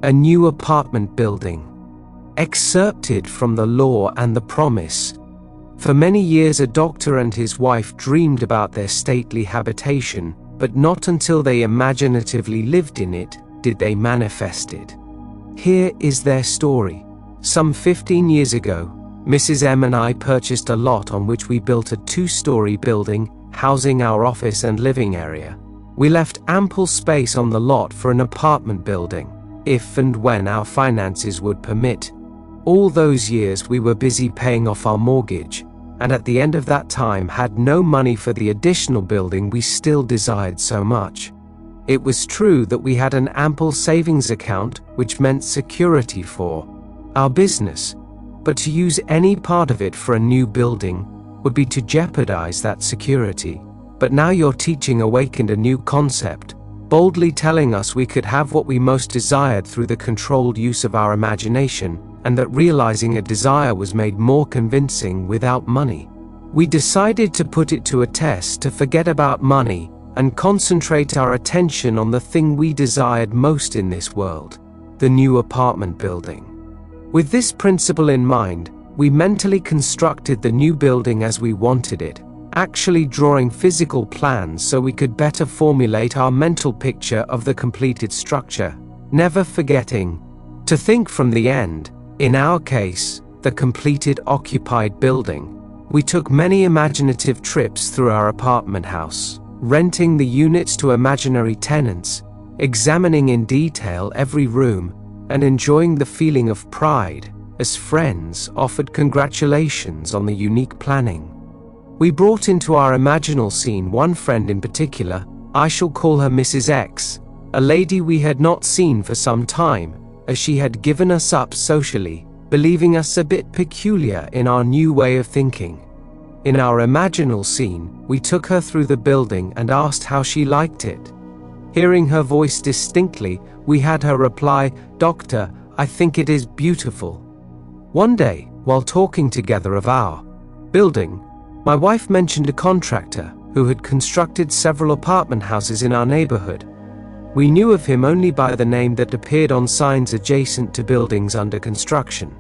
A new apartment building. Excerpted from The Law and the Promise. For many years a doctor and his wife dreamed about their stately habitation, but not until they imaginatively lived in it did they manifest it. Here is their story. Some 15 years ago, Mrs. M and I purchased a lot on which we built a 2-story building, housing our office and living area. We left ample space on the lot for an apartment building, if and when our finances would permit. All those years we were busy paying off our mortgage, and at the end of that time had no money for the additional building we still desired so much. It was true that we had an ample savings account, which meant security for our business, but to use any part of it for a new building would be to jeopardize that security. But now your teaching awakened a new concept, boldly telling us we could have what we most desired through the controlled use of our imagination, and that realizing a desire was made more convincing without money. We decided to put it to a test, to forget about money and concentrate our attention on the thing we desired most in this world, the new apartment building. With this principle in mind, we mentally constructed the new building as we wanted it, actually drawing physical plans so we could better formulate our mental picture of the completed structure, never forgetting to think from the end, in our case, the completed occupied building. We took many imaginative trips through our apartment house, renting the units to imaginary tenants, examining in detail every room, and enjoying the feeling of pride as friends offered congratulations on the unique planning. We brought into our imaginal scene one friend in particular. I shall call her Mrs. X, a lady we had not seen for some time, as she had given us up socially, believing us a bit peculiar in our new way of thinking. In our imaginal scene, we took her through the building and asked how she liked it. Hearing her voice distinctly, we had her reply, "Doctor, I think it is beautiful." One day, while talking together of our building, my wife mentioned a contractor who had constructed several apartment houses in our neighborhood. We knew of him only by the name that appeared on signs adjacent to buildings under construction.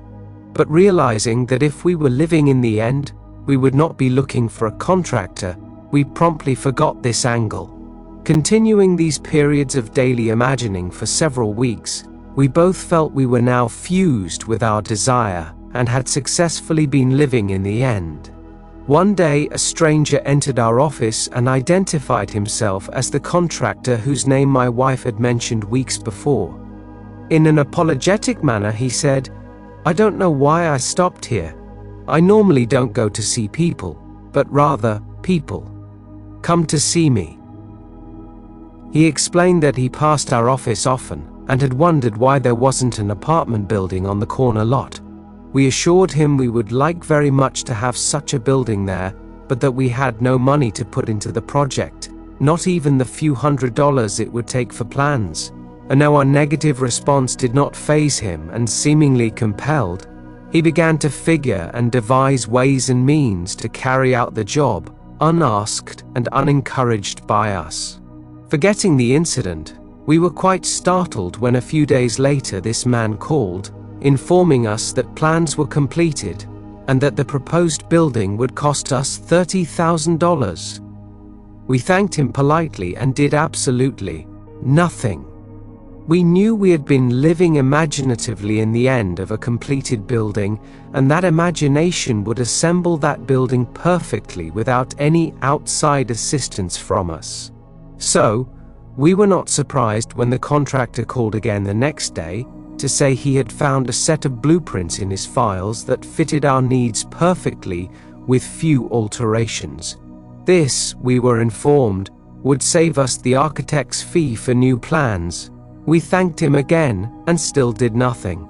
But realizing that if we were living in the end, we would not be looking for a contractor, we promptly forgot this angle. Continuing these periods of daily imagining for several weeks, we both felt we were now fused with our desire and had successfully been living in the end. One day, a stranger entered our office and identified himself as the contractor whose name my wife had mentioned weeks before. In an apologetic manner, he said, "I don't know why I stopped here. I normally don't go to see people, but rather, people come to see me." He explained that he passed our office often and had wondered why there wasn't an apartment building on the corner lot. We assured him we would like very much to have such a building there, but that we had no money to put into the project, not even the few $100s it would take for plans. And now our negative response did not faze him, and seemingly compelled, he began to figure and devise ways and means to carry out the job, unasked and unencouraged by us. Forgetting the incident, we were quite startled when a few days later this man called, informing us that plans were completed and that the proposed building would cost us $30,000. We thanked him politely and did absolutely nothing. We knew we had been living imaginatively in the end of a completed building, and that imagination would assemble that building perfectly without any outside assistance from us. So, we were not surprised when the contractor called again the next day to say he had found a set of blueprints in his files that fitted our needs perfectly with few alterations. This, we were informed, would save us the architect's fee for new plans. We thanked him again and still did nothing.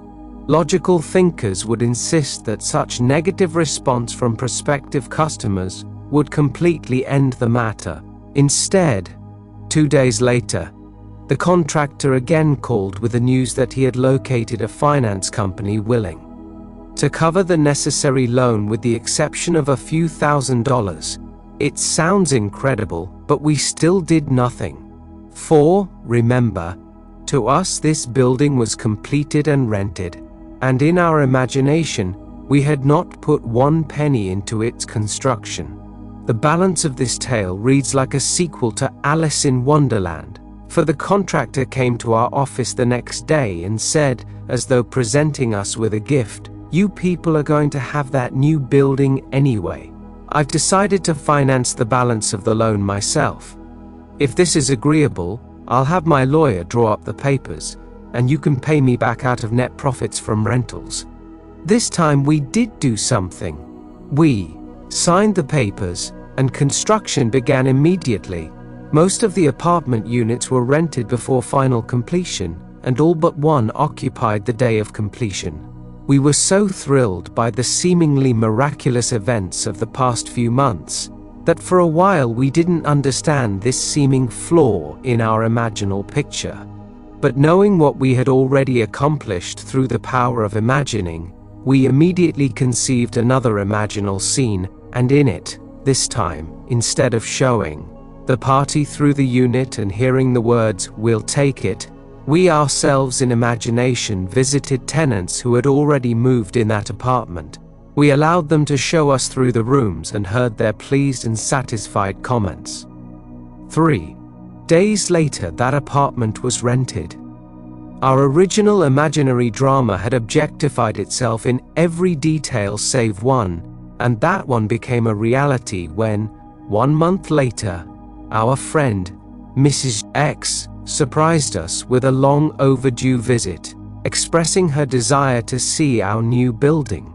Logical thinkers would insist that such negative response from prospective customers would completely end the matter. Instead, 2 days later, the contractor again called with the news that he had located a finance company willing to cover the necessary loan with the exception of a few $1,000s. It sounds incredible, but we still did nothing. For, remember, To us, this building was completed and rented, and in our imagination, we had not put 1 penny into its construction. The balance of this tale reads like a sequel to Alice in Wonderland, for the contractor came to our office the next day and said, as though presenting us with a gift, "You people are going to have that new building anyway. I've decided to finance the balance of the loan myself. If this is agreeable, I'll have my lawyer draw up the papers, and you can pay me back out of net profits from rentals." This time we did do something. We signed the papers, and construction began immediately. Most of the apartment units were rented before final completion, and all but one occupied the day of completion. We were so thrilled by the seemingly miraculous events of the past few months that for a while we didn't understand this seeming flaw in our imaginal picture. But knowing what we had already accomplished through the power of imagining, we immediately conceived another imaginal scene, and in it, this time, instead of showing the party through the unit and hearing the words, "We'll take it," we ourselves in imagination visited tenants who had already moved in that apartment. We allowed them to show us through the rooms and heard their pleased and satisfied comments. 3 days later, that apartment was rented. Our original imaginary drama had objectified itself in every detail save one, and that one became a reality when, 1 month later, our friend, Mrs. X, surprised us with a long overdue visit, expressing her desire to see our new building.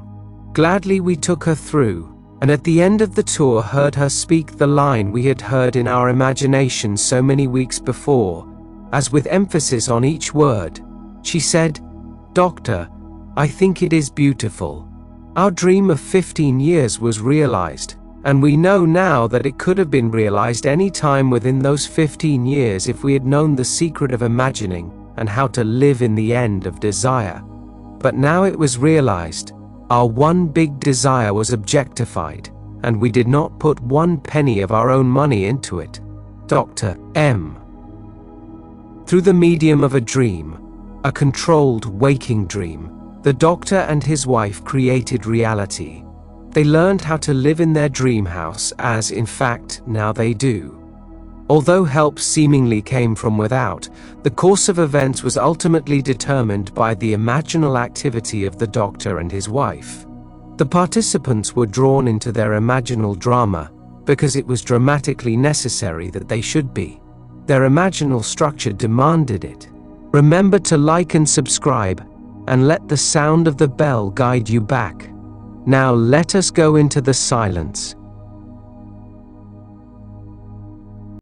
Gladly we took her through, and at the end of the tour heard her speak the line we had heard in our imagination so many weeks before, as with emphasis on each word, she said, "Doctor, I think it is beautiful." Our dream of 15 years was realized, and we know now that it could have been realized any time within those 15 years if we had known the secret of imagining and how to live in the end of desire. But now it was realized. Our one big desire was objectified, and we did not put 1 penny of our own money into it. Dr. M. Through the medium of a dream, a controlled waking dream, the doctor and his wife created reality. They learned how to live in their dream house as, in fact, now they do. Although help seemingly came from without, the course of events was ultimately determined by the imaginal activity of the doctor and his wife. The participants were drawn into their imaginal drama because it was dramatically necessary that they should be. Their imaginal structure demanded it. Remember to like and subscribe, and let the sound of the bell guide you back. Now let us go into the silence